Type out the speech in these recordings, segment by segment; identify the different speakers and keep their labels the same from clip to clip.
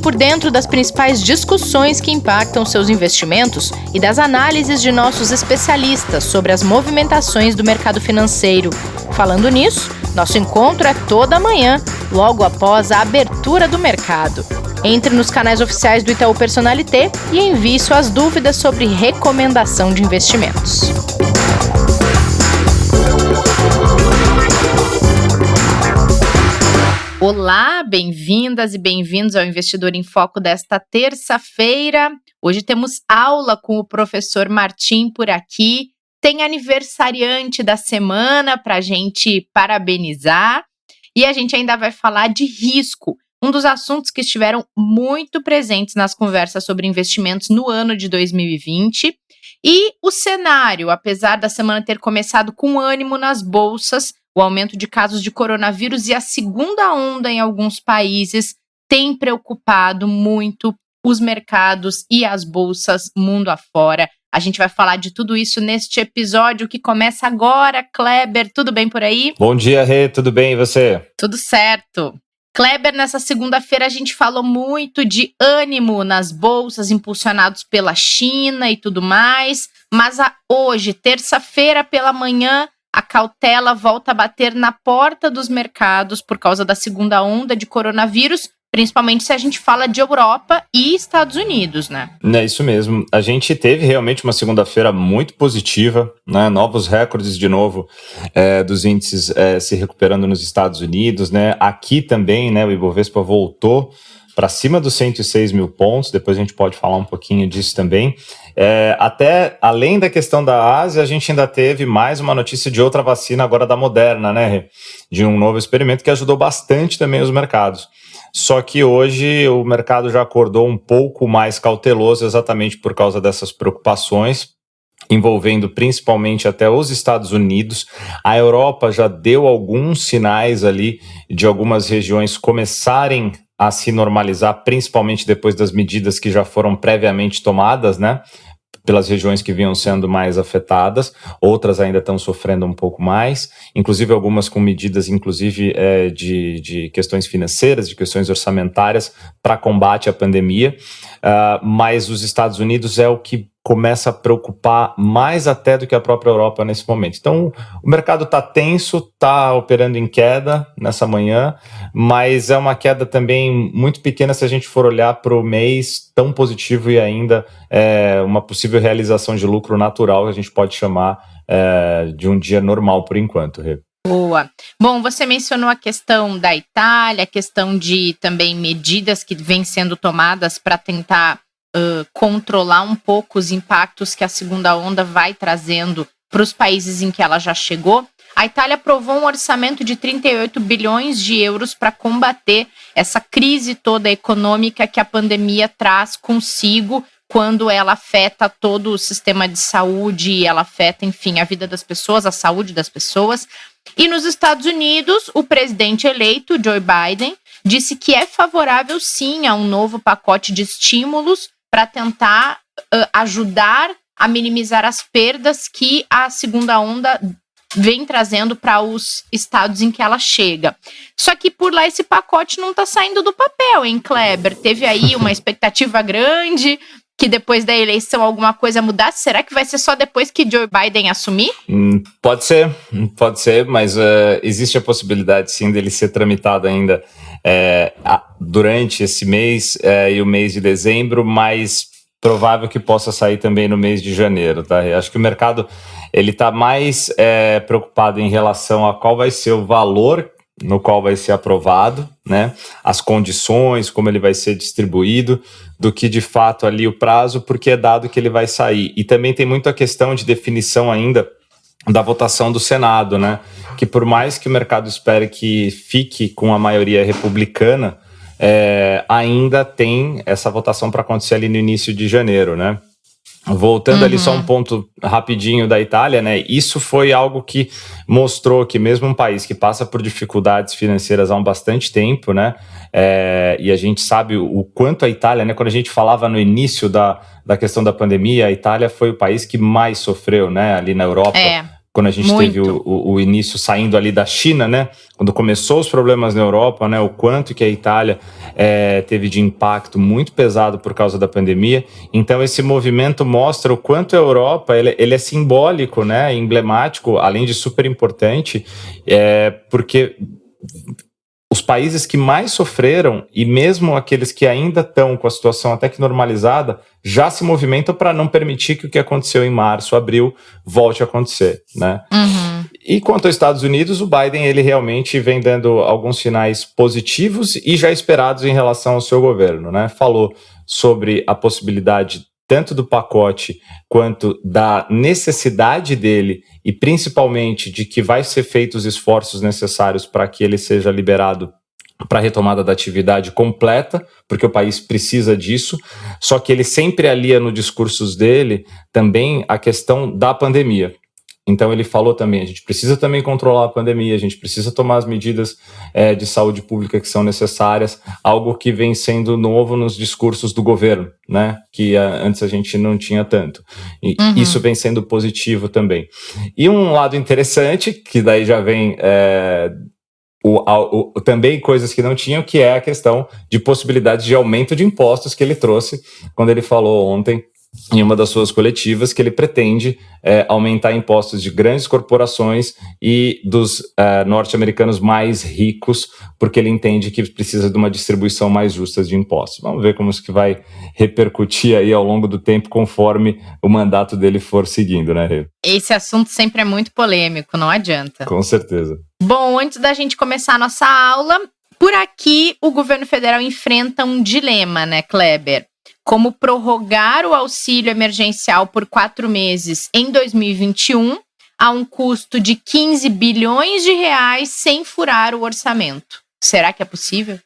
Speaker 1: por dentro das principais discussões que impactam seus investimentos e das análises de nossos especialistas sobre as movimentações do mercado financeiro. Falando nisso, nosso encontro é toda manhã, logo após a abertura do mercado. Entre nos canais oficiais do Itaú Personalité e envie suas dúvidas sobre recomendação de investimentos. Olá, bem-vindas e bem-vindos ao Investidor em Foco desta terça-feira. Hoje temos aula com o professor Martim por aqui. Tem aniversariante da semana para a gente parabenizar. E a gente ainda vai falar de risco, um dos assuntos que estiveram muito presentes nas conversas sobre investimentos no ano de 2020. E o cenário, apesar da semana ter começado com ânimo nas bolsas, o aumento de casos de coronavírus e a segunda onda em alguns países tem preocupado muito os mercados e as bolsas mundo afora. A gente vai falar de tudo isso neste episódio que começa agora. Kleber, tudo bem por aí?
Speaker 2: Bom dia, Rê, tudo bem e você?
Speaker 1: Tudo certo. Kleber, nessa segunda-feira a gente falou muito de ânimo nas bolsas, impulsionados pela China e tudo mais, mas hoje, terça-feira pela manhã, a cautela volta a bater na porta dos mercados por causa da segunda onda de coronavírus, principalmente se a gente fala de Europa e Estados Unidos, né?
Speaker 2: É isso mesmo. A gente teve realmente uma segunda-feira muito positiva, né? Novos recordes de novo dos índices se recuperando nos Estados Unidos, né? Aqui também, né? O Ibovespa voltou para cima dos 106 mil pontos, depois a gente pode falar um pouquinho disso também. Até além da questão da Ásia, a gente ainda teve mais uma notícia de outra vacina agora da Moderna, né? De um novo experimento que ajudou bastante também os mercados. Só que hoje o mercado já acordou um pouco mais cauteloso exatamente por causa dessas preocupações, envolvendo principalmente até os Estados Unidos. A Europa já deu alguns sinais ali de algumas regiões começarem a se normalizar, principalmente depois das medidas que já foram previamente tomadas, né? Pelas regiões que vinham sendo mais afetadas, outras ainda estão sofrendo um pouco mais, inclusive algumas com medidas de questões financeiras, de questões orçamentárias para combate à pandemia, mas os Estados Unidos é o que começa a preocupar mais até do que a própria Europa nesse momento. Então, o mercado está tenso, está operando em queda nessa manhã, mas é uma queda também muito pequena se a gente for olhar para o mês tão positivo e ainda uma possível realização de lucro natural que a gente pode chamar de um dia normal por enquanto, Rê.
Speaker 1: Boa. Bom, você mencionou a questão da Itália, a questão de também medidas que vêm sendo tomadas para tentar controlar um pouco os impactos que a segunda onda vai trazendo para os países em que ela já chegou. A Itália aprovou um orçamento de 38 bilhões de euros para combater essa crise toda econômica que a pandemia traz consigo quando ela afeta todo o sistema de saúde, ela afeta, enfim, a vida das pessoas, a saúde das pessoas. E nos Estados Unidos, o presidente eleito, Joe Biden, disse que é favorável sim a um novo pacote de estímulos para tentar ajudar a minimizar as perdas que a segunda onda vem trazendo para os estados em que ela chega. Só que por lá esse pacote não está saindo do papel, hein, Kleber? Teve aí uma expectativa grande que depois da eleição alguma coisa mudasse. Será que vai ser só depois que Joe Biden assumir?
Speaker 2: Pode ser, mas existe a possibilidade sim dele ser tramitado ainda durante esse mês e o mês de dezembro, mas provável que possa sair também no mês de janeiro, tá? Eu acho que o mercado ele está mais preocupado em relação a qual vai ser o valor no qual vai ser aprovado, né? As condições, como ele vai ser distribuído, do que de fato ali o prazo, porque é dado que ele vai sair. E também tem muito a questão de definição ainda da votação do Senado, né? Que por mais que o mercado espere que fique com a maioria republicana, ainda tem essa votação para acontecer ali no início de janeiro, né? Voltando ali só um ponto rapidinho da Itália, né? Isso foi algo que mostrou que mesmo um país que passa por dificuldades financeiras há bastante tempo, né? E a gente sabe o quanto a Itália, né? Quando a gente falava no início da questão da pandemia, a Itália foi o país que mais sofreu, né? Ali na Europa, quando a gente teve o início saindo ali da China, né? Quando começou os problemas na Europa, né? O quanto que a Itália teve de impacto muito pesado por causa da pandemia. Então, esse movimento mostra o quanto a Europa ele é simbólico, né? Emblemático, além de super importante, porque os países que mais sofreram, e mesmo aqueles que ainda estão com a situação até que normalizada, já se movimentam para não permitir que o que aconteceu em março, abril, volte a acontecer, né?
Speaker 1: Uhum.
Speaker 2: E quanto aos Estados Unidos, o Biden ele realmente vem dando alguns sinais positivos e já esperados em relação ao seu governo, né? Falou sobre a possibilidade tanto do pacote quanto da necessidade dele e principalmente de que vai ser feitos os esforços necessários para que ele seja liberado para a retomada da atividade completa, porque o país precisa disso, só que ele sempre alia no discursos dele também a questão da pandemia. Então ele falou também, a gente precisa também controlar a pandemia, a gente precisa tomar as medidas de saúde pública que são necessárias, algo que vem sendo novo nos discursos do governo, né? Que antes a gente não tinha tanto. E isso vem sendo positivo também. E um lado interessante, que daí já vem também coisas que não tinham, que é a questão de possibilidades de aumento de impostos que ele trouxe quando ele falou ontem em uma das suas coletivas que ele pretende aumentar impostos de grandes corporações e dos norte-americanos mais ricos, porque ele entende que precisa de uma distribuição mais justa de impostos. Vamos ver como isso que vai repercutir aí ao longo do tempo, conforme o mandato dele for seguindo, né, Rê?
Speaker 1: Esse assunto sempre é muito polêmico, não adianta.
Speaker 2: Com certeza.
Speaker 1: Bom, antes da gente começar a nossa aula, por aqui o governo federal enfrenta um dilema, né, Kleber? Como prorrogar o auxílio emergencial por 4 meses em 2021 a um custo de 15 bilhões de reais sem furar o orçamento. Será que é possível?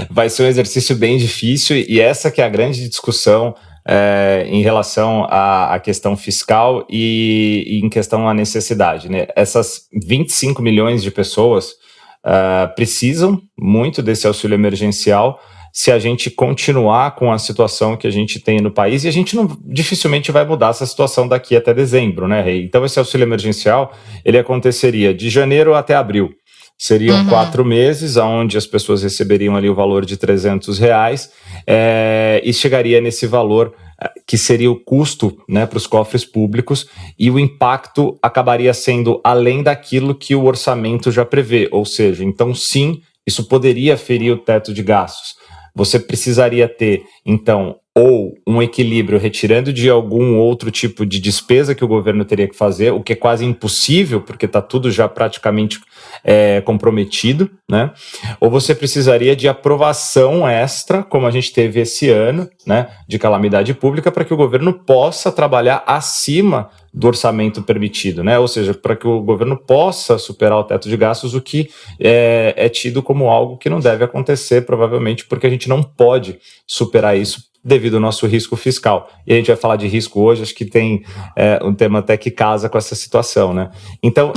Speaker 2: Vai ser um exercício bem difícil e essa que é a grande discussão em relação à questão fiscal e em questão à necessidade, né? Essas 25 milhões de pessoas precisam muito desse auxílio emergencial se a gente continuar com a situação que a gente tem no país, e a gente dificilmente vai mudar essa situação daqui até dezembro, né, Rei? Então esse auxílio emergencial, ele aconteceria de janeiro até abril. Seriam 4 meses, onde as pessoas receberiam ali o valor de R$300 e chegaria nesse valor que seria o custo, né, para os cofres públicos, e o impacto acabaria sendo além daquilo que o orçamento já prevê, ou seja, então sim, isso poderia ferir o teto de gastos. Você precisaria ter, então, ou um equilíbrio retirando de algum outro tipo de despesa que o governo teria que fazer, o que é quase impossível, porque está tudo já praticamente comprometido, né? Ou você precisaria de aprovação extra, como a gente teve esse ano, né, de calamidade pública, para que o governo possa trabalhar acima do orçamento permitido, né? Ou seja, para que o governo possa superar o teto de gastos, o que é tido como algo que não deve acontecer, provavelmente, porque a gente não pode superar isso devido ao nosso risco fiscal. E a gente vai falar de risco hoje, acho que tem um tema até que casa com essa situação, né? Então,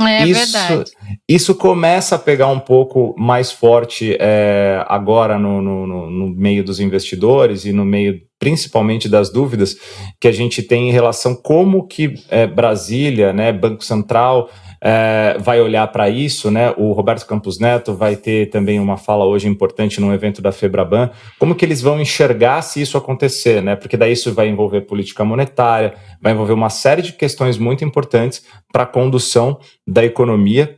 Speaker 2: isso começa a pegar um pouco mais forte agora no meio dos investidores e no meio principalmente das dúvidas que a gente tem em relação como que Brasília, né, Banco Central, vai olhar para isso, né? O Roberto Campos Neto vai ter também uma fala hoje importante num evento da Febraban, como que eles vão enxergar se isso acontecer, né? Porque daí isso vai envolver política monetária, vai envolver uma série de questões muito importantes para a condução da economia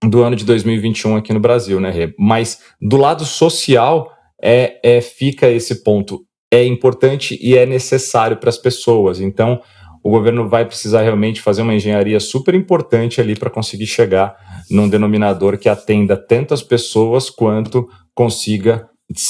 Speaker 2: do ano de 2021 aqui no Brasil, né, Rê? Mas do lado social fica esse ponto. É importante e é necessário para as pessoas. Então, o governo vai precisar realmente fazer uma engenharia super importante ali para conseguir chegar num denominador que atenda tanto as pessoas quanto consiga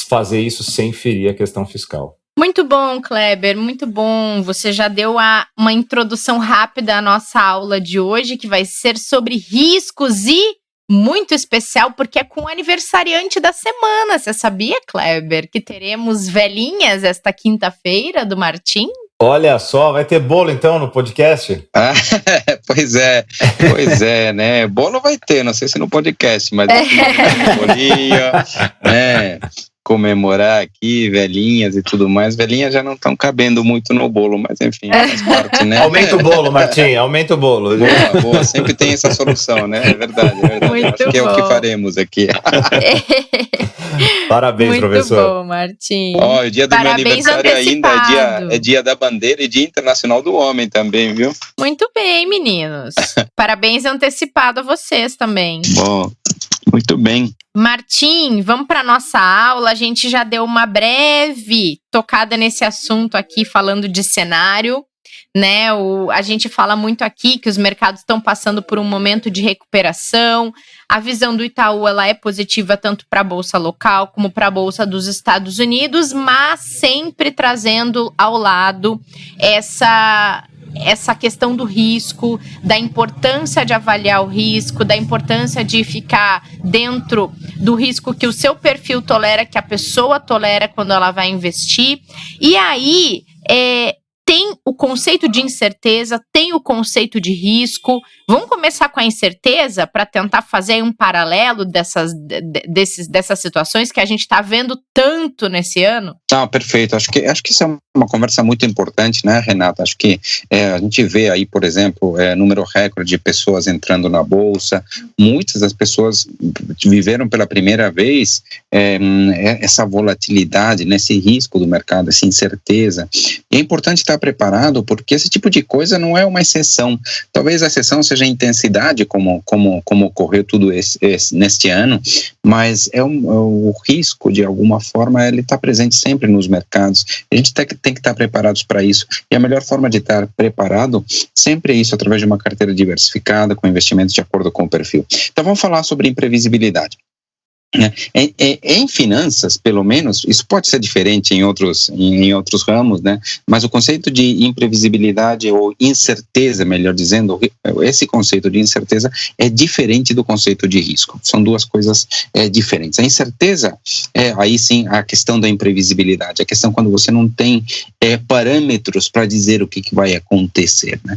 Speaker 2: fazer isso sem ferir a questão fiscal.
Speaker 1: Muito bom, Kleber, muito bom. Você já deu uma introdução rápida à nossa aula de hoje, que vai ser sobre riscos e muito especial, porque é com o aniversariante da semana. Você sabia, Kleber, que teremos velhinhas esta quinta-feira do Martim?
Speaker 2: Olha só, vai ter bolo então no podcast?
Speaker 3: Pois é, né? Bolo vai ter, não sei se no podcast, mas bolinha, né? comemorar aqui, velhinhas e tudo mais. Velhinhas já não estão cabendo muito no bolo, mas enfim, faz parte, né?
Speaker 2: Aumenta o bolo, Martim, aumenta o bolo.
Speaker 3: Boa, sempre tem essa solução, né? É verdade.
Speaker 1: Muito
Speaker 3: Acho que é o que faremos aqui.
Speaker 2: Parabéns,
Speaker 1: muito
Speaker 2: professor.
Speaker 1: Muito bom, Martim.
Speaker 3: Ó, o dia do
Speaker 1: Parabéns
Speaker 3: meu aniversário
Speaker 1: antecipado.
Speaker 3: ainda é dia da bandeira e dia internacional do homem também, viu?
Speaker 1: Muito bem, meninos. Parabéns antecipado a vocês também.
Speaker 3: Bom, muito bem.
Speaker 1: Martim, vamos para nossa aula. A gente já deu uma breve tocada nesse assunto aqui, falando de cenário, né? A gente fala muito aqui que os mercados estão passando por um momento de recuperação. A visão do Itaú, ela é positiva tanto para a bolsa local como para a bolsa dos Estados Unidos, mas sempre trazendo ao lado essa questão do risco, da importância de avaliar o risco, da importância de ficar dentro do risco que o seu perfil tolera, que a pessoa tolera quando ela vai investir. E aí, tem o conceito de incerteza, tem o conceito de risco. Vamos começar com a incerteza para tentar fazer um paralelo dessas situações que a gente está vendo tanto nesse ano?
Speaker 3: Perfeito. Acho que isso é uma conversa muito importante, né, Renata? Acho que a gente vê aí, por exemplo, número recorde de pessoas entrando na Bolsa. Muitas das pessoas viveram pela primeira vez essa volatilidade, né, esse risco do mercado, essa incerteza. E é importante estar preparado, porque esse tipo de coisa não é uma exceção. Talvez a exceção seja a intensidade, como ocorreu tudo neste ano, mas o risco, de alguma forma, ele está presente sempre nos mercados. A gente tem que estar preparados para isso. E a melhor forma de estar preparado sempre é isso, através de uma carteira diversificada, com investimentos de acordo com o perfil. Então vamos falar sobre imprevisibilidade. Em finanças, pelo menos, isso pode ser diferente em outros ramos, né? Mas o conceito de imprevisibilidade ou incerteza, melhor dizendo, esse conceito de incerteza é diferente do conceito de risco. São duas coisas diferentes. A incerteza aí sim a questão da imprevisibilidade, a questão quando você não tem parâmetros para dizer o que vai acontecer, né?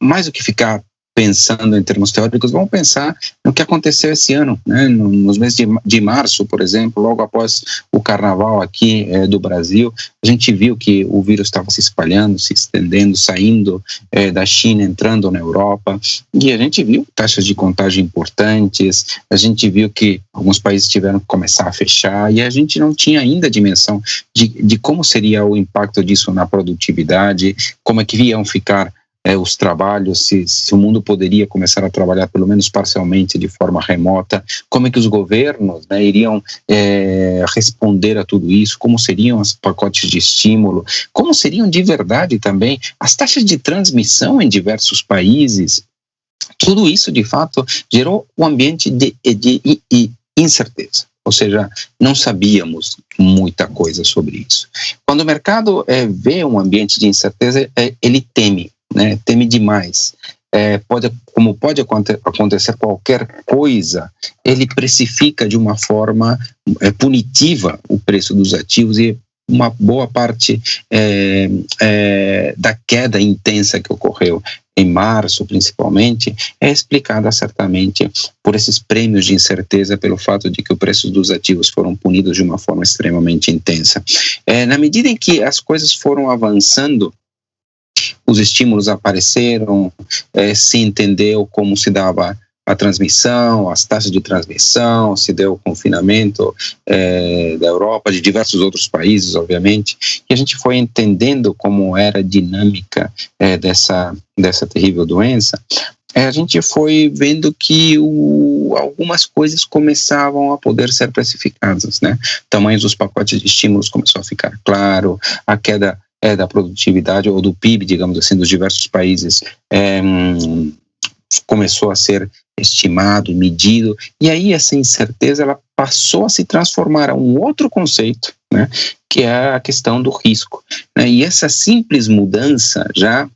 Speaker 3: Mais do que ficar pensando em termos teóricos, vamos pensar no que aconteceu esse ano, né? Nos meses de março, por exemplo, logo após o carnaval aqui do Brasil, a gente viu que o vírus estava se espalhando, se estendendo, saindo da China, entrando na Europa, e a gente viu taxas de contágio importantes, a gente viu que alguns países tiveram que começar a fechar, e a gente não tinha ainda a dimensão de como seria o impacto disso na produtividade, como é que iam ficar os trabalhos, se o mundo poderia começar a trabalhar pelo menos parcialmente de forma remota, como é que os governos, né, iriam responder a tudo isso, como seriam os pacotes de estímulo, como seriam de verdade também as taxas de transmissão em diversos países. Tudo isso, de fato, gerou um ambiente de incerteza. Ou seja, não sabíamos muita coisa sobre isso. Quando o mercado vê um ambiente de incerteza, ele teme. Né, teme demais. Como pode acontecer qualquer coisa, ele precifica de uma forma punitiva o preço dos ativos, e uma boa parte da queda intensa que ocorreu em março, principalmente, é explicada certamente por esses prêmios de incerteza, pelo fato de que o preço dos ativos foram punidos de uma forma extremamente intensa. Na medida em que as coisas foram avançando, os estímulos apareceram, se entendeu como se dava a transmissão, as taxas de transmissão, se deu o confinamento da Europa, de diversos outros países, obviamente, e a gente foi entendendo como era a dinâmica dessa terrível doença. A gente foi vendo que algumas coisas começavam a poder ser precificadas, né? Tamanhos dos pacotes de estímulos começou a ficar claro, a queda da produtividade ou do PIB, digamos assim, dos diversos países começou a ser estimado, medido, e aí essa incerteza ela passou a se transformar em um outro conceito, né, que é a questão do risco, né? E essa simples mudança já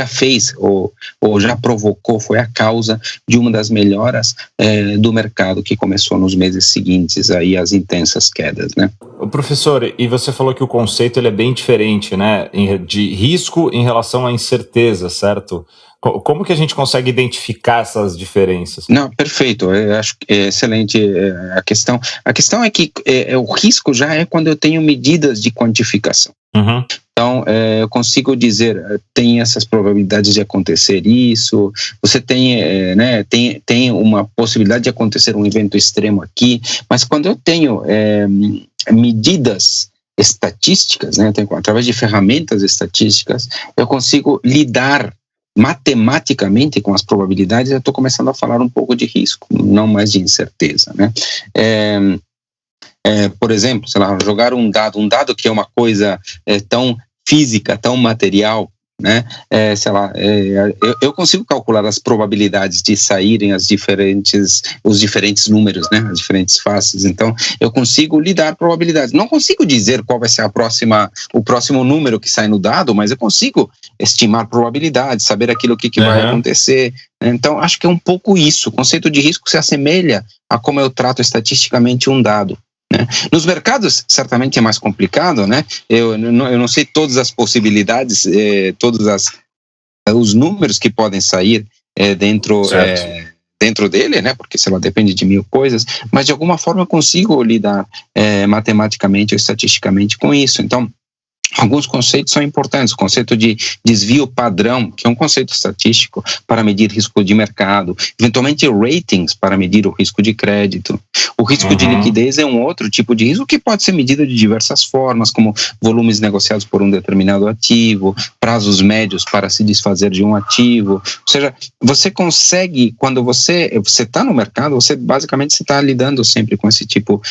Speaker 3: fez ou já provocou, foi a causa de uma das melhoras do mercado que começou nos meses seguintes aí às intensas quedas, né?
Speaker 2: Professor, e você falou que o conceito ele é bem diferente, né, de risco em relação à incerteza, certo? Como que a gente consegue identificar essas diferenças?
Speaker 3: Não, perfeito, eu acho que é excelente a questão. A questão é que o risco já é quando eu tenho medidas de quantificação.
Speaker 2: Uhum.
Speaker 3: Então, eu consigo dizer, tem essas probabilidades de acontecer isso, você tem uma possibilidade de acontecer um evento extremo aqui, mas quando eu tenho medidas estatísticas, né, através de ferramentas estatísticas, eu consigo lidar matematicamente com as probabilidades. Eu estou começando a falar um pouco de risco, não mais de incerteza, né? Por exemplo, sei lá, jogar um dado que é uma coisa tão física, tão material, né? Eu consigo calcular as probabilidades de saírem os diferentes números, né? As diferentes faces. Então, eu consigo lidar probabilidades. Não consigo dizer qual vai ser o próximo número que sai no dado, mas eu consigo estimar probabilidades, saber aquilo que vai acontecer. Então, acho que é um pouco isso. O conceito de risco se assemelha a como eu trato estatisticamente um dado. Né? Nos mercados, certamente é mais complicado, né? Eu não sei todas as possibilidades, os números que podem sair dentro dele, né? Porque, sei lá, depende de 1000 coisas, mas de alguma forma eu consigo lidar matematicamente ou estatisticamente com isso. Então, alguns conceitos são importantes. O conceito de desvio padrão, que é um conceito estatístico para medir risco de mercado, eventualmente ratings para medir o risco de crédito. O risco de liquidez é um outro tipo de risco que pode ser medido de diversas formas, como volumes negociados por um determinado ativo, prazos médios para se desfazer de um ativo. Ou seja, você consegue, quando você está no mercado, você basicamente está lidando sempre com esse tipo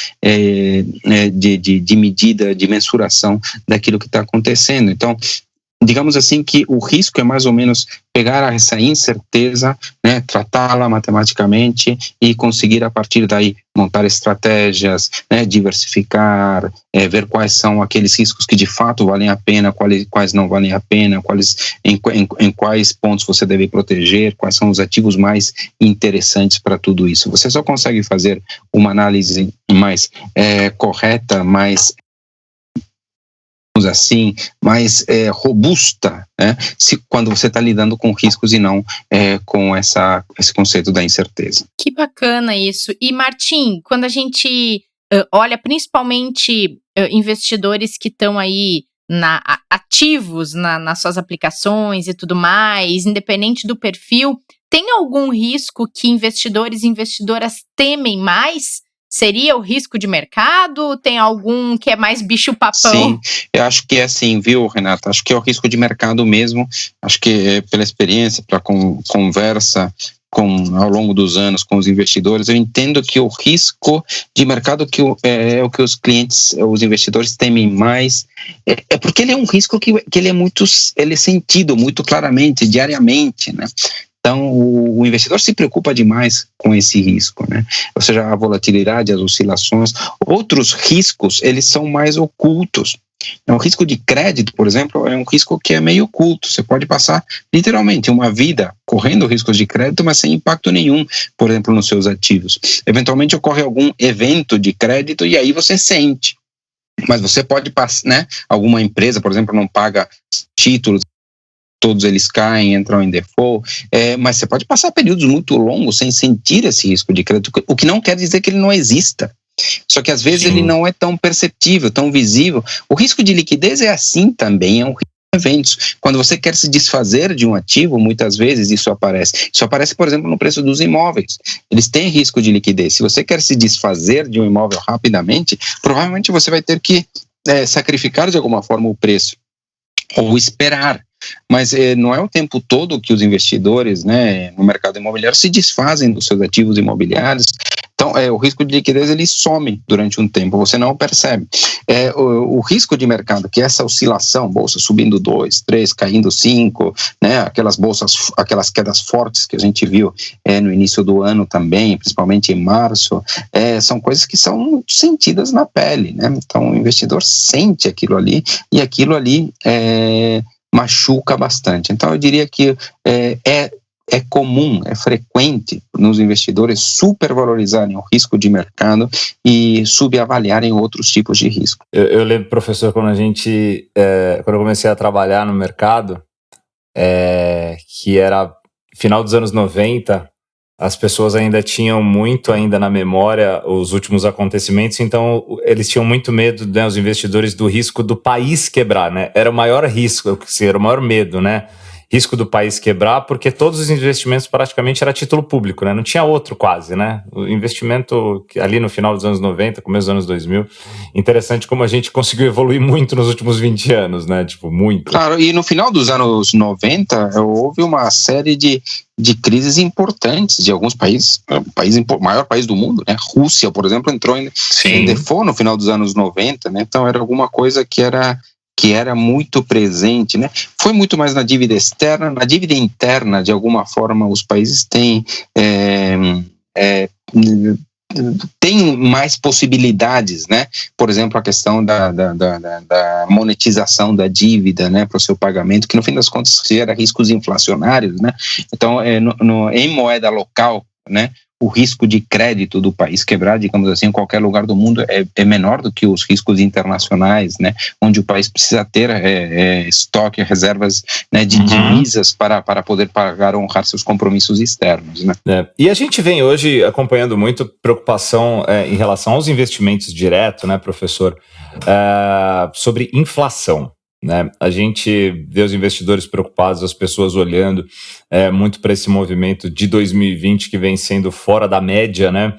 Speaker 3: de medida, de mensuração daquilo que está acontecendo. Então, digamos assim que o risco é mais ou menos pegar essa incerteza, né, tratá-la matematicamente e conseguir a partir daí montar estratégias, né, diversificar, ver quais são aqueles riscos que de fato valem a pena, quais não valem a pena, em quais pontos você deve proteger, quais são os ativos mais interessantes para tudo isso. Você só consegue fazer uma análise mais correta, mais assim, mais robusta, né? Quando você está lidando com riscos e não com esse conceito da incerteza.
Speaker 1: Que bacana isso. E, Martim, quando a gente olha principalmente investidores que estão aí ativos nas suas aplicações e tudo mais, independente do perfil, tem algum risco que investidores e investidoras temem mais? Seria o risco de mercado? Tem algum que é mais bicho-papão?
Speaker 3: Sim, eu acho que é assim, viu, Renata? Acho que é o risco de mercado mesmo. Acho que pela experiência, pela conversa ao longo dos anos com os investidores, eu entendo que o risco de mercado é o que os clientes, os investidores temem mais, porque ele é um risco que ele é sentido muito claramente, diariamente, né? Então, o investidor se preocupa demais com esse risco, né? Ou seja, a volatilidade, as oscilações. Outros riscos, eles são mais ocultos. O risco de crédito, por exemplo, é um risco que é meio oculto. Você pode passar, literalmente, uma vida correndo riscos de crédito, mas sem impacto nenhum, por exemplo, nos seus ativos. Eventualmente, ocorre algum evento de crédito e aí você sente. Mas você pode passar, né? Alguma empresa, por exemplo, não paga títulos, todos eles caem, entram em default, mas você pode passar períodos muito longos sem sentir esse risco de crédito, o que não quer dizer que ele não exista. Só que às vezes ele não é tão perceptível, tão visível. O risco de liquidez é assim também, é um risco de eventos. Quando você quer se desfazer de um ativo, muitas vezes isso aparece. Isso aparece, por exemplo, no preço dos imóveis. Eles têm risco de liquidez. Se você quer se desfazer de um imóvel rapidamente, provavelmente você vai ter que sacrificar de alguma forma o preço, ou esperar. Mas não é o tempo todo que os investidores, né, no mercado imobiliário se desfazem dos seus ativos imobiliários. Então, o risco de liquidez ele some durante um tempo, você não o percebe. O risco de mercado, que é essa oscilação, bolsa subindo 2, 3, caindo 5, né, aquelas quedas fortes que a gente viu no início do ano também, principalmente em março, são coisas que são sentidas na pele, né? Então, o investidor sente aquilo ali e aquilo ali machuca bastante. Então, eu diria que é comum, é frequente nos investidores supervalorizarem o risco de mercado e subavaliarem outros tipos de risco.
Speaker 2: Eu lembro, professor, quando eu comecei a trabalhar no mercado, que era final dos anos 90, as pessoas ainda tinham muito ainda na memória os últimos acontecimentos, então eles tinham muito medo, né, os investidores, do risco do país quebrar, né? Era o maior risco, era o maior medo, né? Risco do país quebrar, porque todos os investimentos praticamente era título público, né? Não tinha outro quase, né? O investimento ali no final dos anos 90, começo dos anos 2000, interessante como a gente conseguiu evoluir muito nos últimos 20 anos, né? Tipo, muito.
Speaker 3: Claro, e no final dos anos 90, houve uma série de crises importantes de alguns países, o maior país do mundo, né? Rússia, por exemplo, entrou em default no final dos anos 90, né? Então era alguma coisa que era muito presente, né? Foi muito mais na dívida externa. Na dívida interna, de alguma forma, os países têm mais possibilidades, né? Por exemplo, a questão da monetização da dívida, né, para o seu pagamento, que no fim das contas gera riscos inflacionários, né? Então, em moeda local, né, o risco de crédito do país quebrar, digamos assim, em qualquer lugar do mundo é menor do que os riscos internacionais, né, onde o país precisa ter estoque, reservas, né, de divisas para poder pagar ou honrar seus compromissos externos, né.
Speaker 2: E a gente vem hoje acompanhando muito preocupação em relação aos investimentos diretos, né, professor, sobre inflação. Né? A gente vê os investidores preocupados, as pessoas olhando muito para esse movimento de 2020 que vem sendo fora da média, né?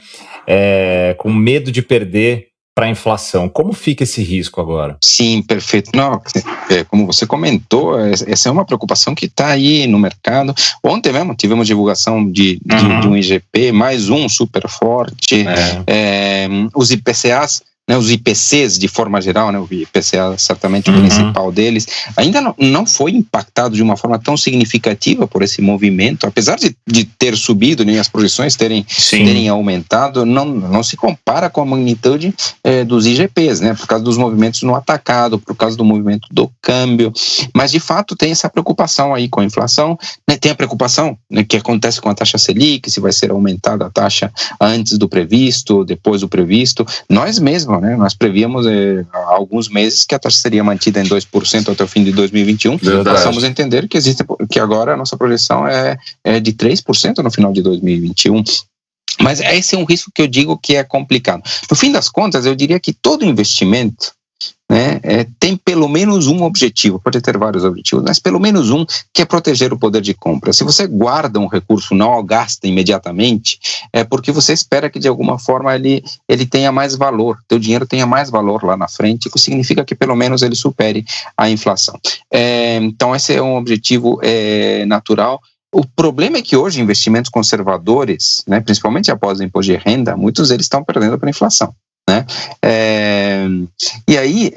Speaker 2: Com medo de perder para a inflação. Como fica esse risco agora?
Speaker 3: Sim, perfeito. Não, como você comentou, essa é uma preocupação que está aí no mercado. Ontem mesmo tivemos divulgação de um IGP, mais um super forte. Os IPCAs, né, os IPCs de forma geral, né, o IPCA certamente o principal deles, ainda não foi impactado de uma forma tão significativa por esse movimento, apesar de ter subido, nem as projeções terem aumentado, não se compara com a magnitude dos IGPs, né, por causa dos movimentos no atacado, por causa do movimento do câmbio, mas de fato tem essa preocupação aí com a inflação, né, tem a preocupação, né, que acontece com a taxa Selic, se vai ser aumentada a taxa antes do previsto, depois do previsto. Nós mesmos, né, nós prevíamos há alguns meses que a taxa seria mantida em 2% até o fim de 2021. Passamos a entender que agora a nossa projeção é de 3% no final de 2021. Mas esse é um risco que eu digo que é complicado. No fim das contas, eu diria que todo investimento, né, tem pelo menos um objetivo, pode ter vários objetivos, mas pelo menos um, que é proteger o poder de compra. Se você guarda um recurso, não o gasta imediatamente, é porque você espera que de alguma forma ele tenha mais valor, teu dinheiro tenha mais valor lá na frente, o que significa que pelo menos ele supere a inflação. Então esse é um objetivo natural. O problema é que hoje investimentos conservadores, né, principalmente após o imposto de renda, muitos deles estão perdendo para a inflação. Né? E aí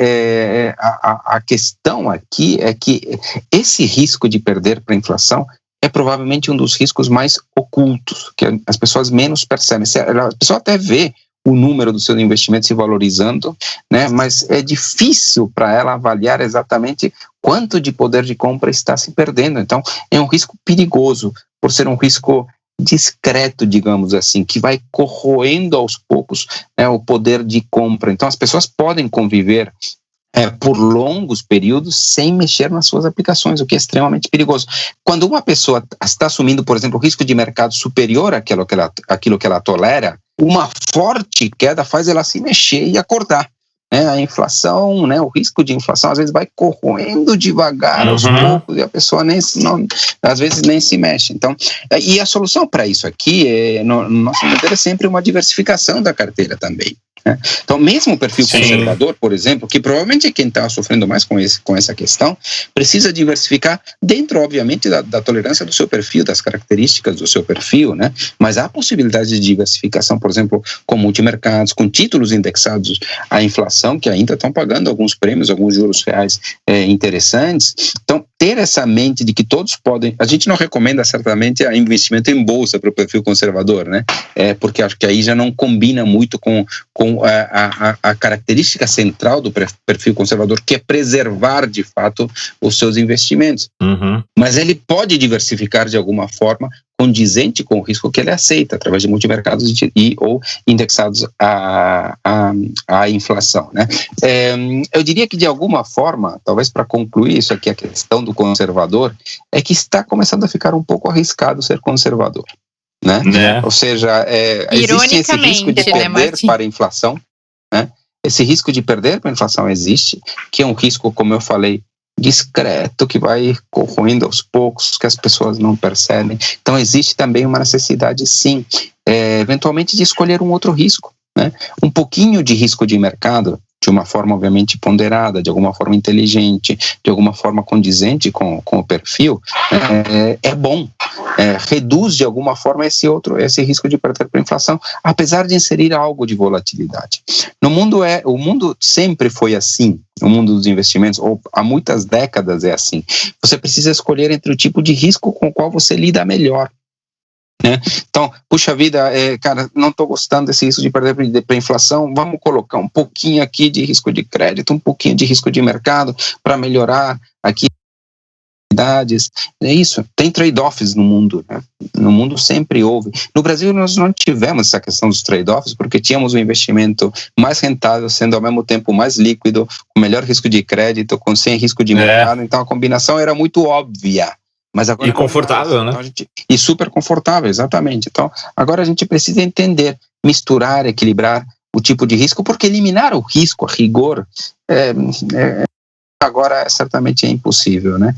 Speaker 3: a questão aqui é que esse risco de perder para a inflação é provavelmente um dos riscos mais ocultos, que as pessoas menos percebem. A pessoa até vê o número dos seus investimentos se valorizando, né? Mas é difícil para ela avaliar exatamente quanto de poder de compra está se perdendo. Então é um risco perigoso, por ser um risco discreto, digamos assim, que vai corroendo aos poucos, né, o poder de compra. Então as pessoas podem conviver por longos períodos sem mexer nas suas aplicações, o que é extremamente perigoso. Quando uma pessoa está assumindo, por exemplo, o risco de mercado superior àquilo que ela tolera, uma forte queda faz ela se mexer e acordar. A inflação, né, o risco de inflação às vezes vai corroendo devagar aos poucos e a pessoa às vezes nem se mexe. Então, e a solução para isso aqui, no nosso entender, é sempre uma diversificação da carteira também. Então, mesmo o perfil conservador, por exemplo, que provavelmente é quem está sofrendo mais com essa questão, precisa diversificar dentro, obviamente, da tolerância do seu perfil, das características do seu perfil, né? Mas há possibilidade de diversificação, por exemplo, com multimercados, com títulos indexados à inflação, que ainda estão pagando alguns prêmios, alguns juros reais interessantes. Então, ter essa mente de que todos podem... A gente não recomenda, certamente, investimento em bolsa para o perfil conservador, né? Porque acho que aí já não combina muito com a característica central do perfil conservador, que é preservar, de fato, os seus investimentos. Mas ele pode diversificar de alguma forma condizente com o risco que ele aceita, através de multimercados ou indexados à inflação, né? Eu diria que, de alguma forma, talvez para concluir isso aqui, a questão do conservador, é que está começando a ficar um pouco arriscado ser conservador, né? Ou seja, existe esse risco de perder para a inflação, né? Esse risco de perder para a inflação existe, que é um risco, como eu falei, discreto, que vai corroendo aos poucos, que as pessoas não percebem. Então existe também uma necessidade, sim, eventualmente de escolher um outro risco, né? Um pouquinho de risco de mercado, de uma forma obviamente ponderada, de alguma forma inteligente, de alguma forma condizente com o perfil, é bom. Reduz de alguma forma esse risco de perder para a inflação, apesar de inserir algo de volatilidade. O mundo sempre foi assim, o mundo dos investimentos, ou há muitas décadas é assim. Você precisa escolher entre o tipo de risco com o qual você lida melhor, né? Então, puxa vida, cara, não estou gostando desse risco de perder para a inflação, vamos colocar um pouquinho aqui de risco de crédito, um pouquinho de risco de mercado para melhorar aqui. É isso, tem trade-offs no mundo, né? No mundo sempre houve. No Brasil nós não tivemos essa questão dos trade-offs, porque tínhamos um investimento mais rentável, sendo ao mesmo tempo mais líquido, com melhor risco de crédito, sem risco de mercado, então a combinação era muito óbvia. Mas agora
Speaker 2: e confortável, né?
Speaker 3: Então e super confortável, exatamente. Então, agora a gente precisa entender, misturar, equilibrar o tipo de risco, porque eliminar o risco, a rigor, agora certamente é impossível, né?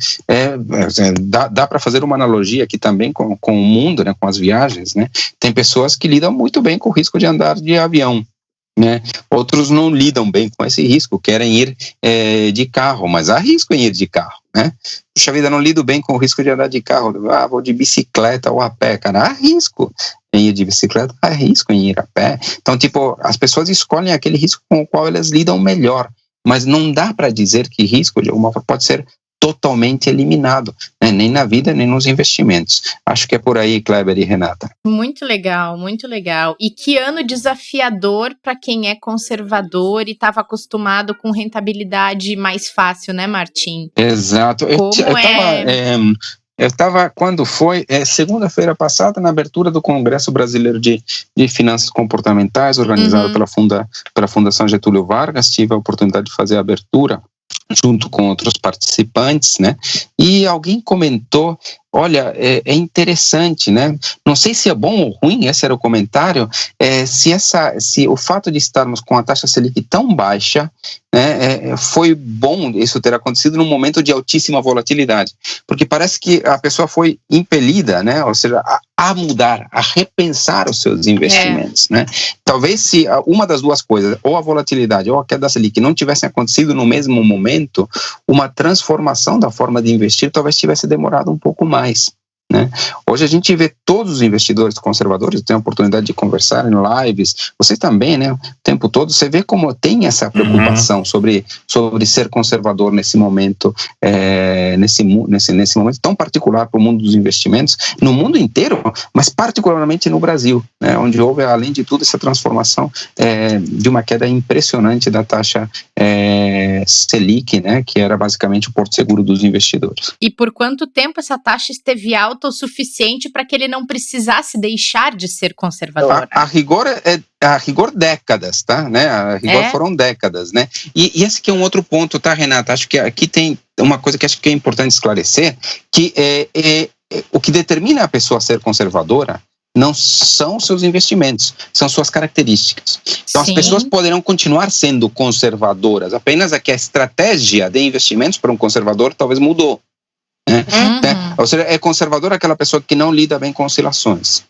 Speaker 3: Dá para fazer uma analogia aqui também com o mundo, né? Com as viagens, né? Tem pessoas que lidam muito bem com o risco de andar de avião, né? Outros não lidam bem com esse risco, querem ir de carro, mas há risco em ir de carro, né? Puxa vida, não lido bem com o risco de andar de carro, vou de bicicleta ou a pé, cara, há risco em ir de bicicleta, há risco em ir a pé. Então, tipo, as pessoas escolhem aquele risco com o qual elas lidam melhor, mas não dá para dizer que risco de alguma forma pode ser totalmente eliminado, né? Nem na vida, nem nos investimentos. Acho que é por aí, Kleber e Renata.
Speaker 1: Muito legal, muito legal. E que ano desafiador para quem é conservador e estava acostumado com rentabilidade mais fácil, né, Martim?
Speaker 3: Exato. Eu estava, quando foi, segunda-feira passada, na abertura do Congresso Brasileiro de Finanças Comportamentais, organizado pela Fundação Getúlio Vargas, tive a oportunidade de fazer a abertura junto com outros participantes, né? E alguém comentou, olha, é interessante, né? Não sei se é bom ou ruim, esse era o comentário, se o fato de estarmos com a taxa Selic tão baixa, né, foi bom isso ter acontecido num momento de altíssima volatilidade, porque parece que a pessoa foi impelida, né? Ou seja, a mudar, a repensar os seus investimentos, né? Talvez se uma das duas coisas, ou a volatilidade ou a queda da Selic, não tivessem acontecido no mesmo momento, uma transformação da forma de investir talvez tivesse demorado um pouco mais, né? Hoje a gente vê todos os investidores conservadores, tem a oportunidade de conversar em lives, vocês também, né? O tempo todo, você vê como tem essa preocupação sobre ser conservador nesse momento, nesse momento tão particular para o mundo dos investimentos, no mundo inteiro, mas particularmente no Brasil, né? Onde houve, além de tudo, essa transformação de uma queda impressionante da taxa Selic, né? Que era basicamente o porto seguro dos investidores.
Speaker 1: E por quanto tempo essa taxa esteve alta o suficiente para que ele não precisasse deixar de ser conservador?
Speaker 3: A rigor décadas, tá? Né? A rigor foram décadas, né? E esse aqui é um outro ponto, tá, Renata? Acho que aqui tem uma coisa que acho que é importante esclarecer, que o que determina a pessoa ser conservadora não são seus investimentos, são suas características. Então, as pessoas poderão continuar sendo conservadoras, apenas é que a estratégia de investimentos para um conservador talvez mudou. Né? Ou seja, é conservador aquela pessoa que não lida bem com oscilações.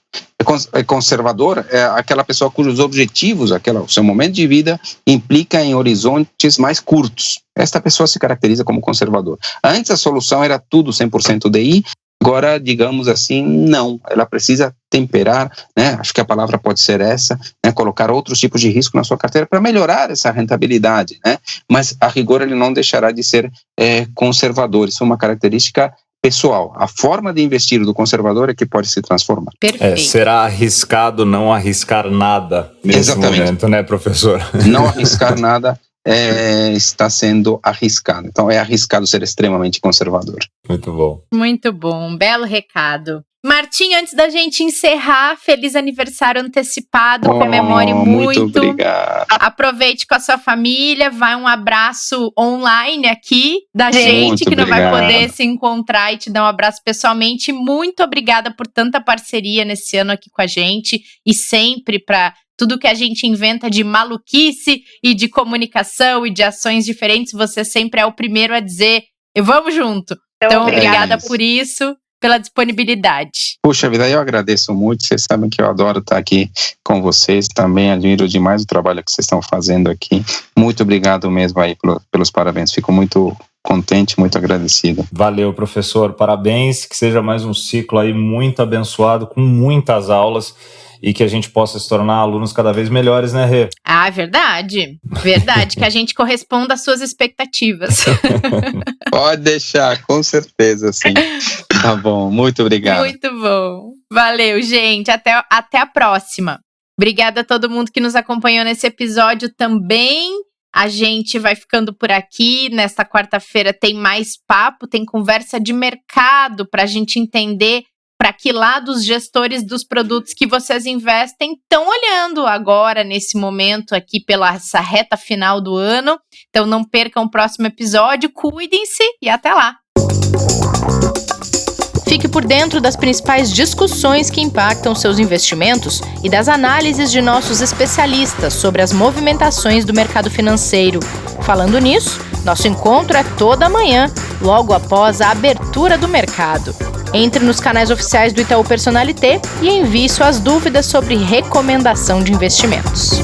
Speaker 3: É conservador aquela pessoa cujos objetivos, o seu momento de vida implica em horizontes mais curtos. Esta pessoa se caracteriza como conservador. Antes a solução era tudo 100% DI, agora, digamos assim, não. Ela precisa temperar, né? Acho que a palavra pode ser essa, né? Colocar outros tipos de risco na sua carteira para melhorar essa rentabilidade, né? Mas, a rigor, ele não deixará de ser conservador. Isso é uma característica pessoal. A forma de investir do conservador é que pode se transformar.
Speaker 1: Perfeito.
Speaker 2: Será arriscado não arriscar nada nesse momento, né, professor?
Speaker 3: Não arriscar nada está sendo arriscado. Então é arriscado ser extremamente conservador.
Speaker 2: Muito bom.
Speaker 1: Muito bom, um belo recado. Martim, antes da gente encerrar, feliz aniversário antecipado, comemore muito.
Speaker 3: Muito obrigado.
Speaker 1: Aproveite com a sua família, vai um abraço online aqui da gente,
Speaker 3: Muito
Speaker 1: que não vai
Speaker 3: obrigado.
Speaker 1: poder se encontrar e te dar um abraço pessoalmente. Muito obrigada por tanta parceria nesse ano aqui com a gente e sempre para tudo que a gente inventa de maluquice e de comunicação e de ações diferentes, você sempre é o primeiro a dizer, vamos junto. Então, obrigada por isso, pela disponibilidade.
Speaker 3: Puxa vida, eu agradeço muito, vocês sabem que eu adoro estar aqui com vocês, também admiro demais o trabalho que vocês estão fazendo aqui. Muito obrigado mesmo aí pelos parabéns, fico muito contente, muito agradecido.
Speaker 2: Valeu, professor, parabéns, que seja mais um ciclo aí muito abençoado, com muitas aulas, e que a gente possa se tornar alunos cada vez melhores, né, Rê?
Speaker 1: Ah, verdade. Verdade, que a gente corresponda às suas expectativas.
Speaker 3: Pode deixar, com certeza, sim. Tá bom, muito obrigado.
Speaker 1: Muito bom. Valeu, gente. Até a próxima. Obrigada a todo mundo que nos acompanhou nesse episódio também. A gente vai ficando por aqui. Nesta quarta-feira tem mais papo, tem conversa de mercado para a gente entender para que lado os gestores dos produtos que vocês investem estão olhando agora, nesse momento aqui, pela essa reta final do ano. Então não percam o próximo episódio, cuidem-se e até lá! Fique por dentro das principais discussões que impactam seus investimentos e das análises de nossos especialistas sobre as movimentações do mercado financeiro. Falando nisso, nosso encontro é toda manhã, logo após a abertura do mercado. Entre nos canais oficiais do Itaú Personalité e envie suas dúvidas sobre recomendação de investimentos.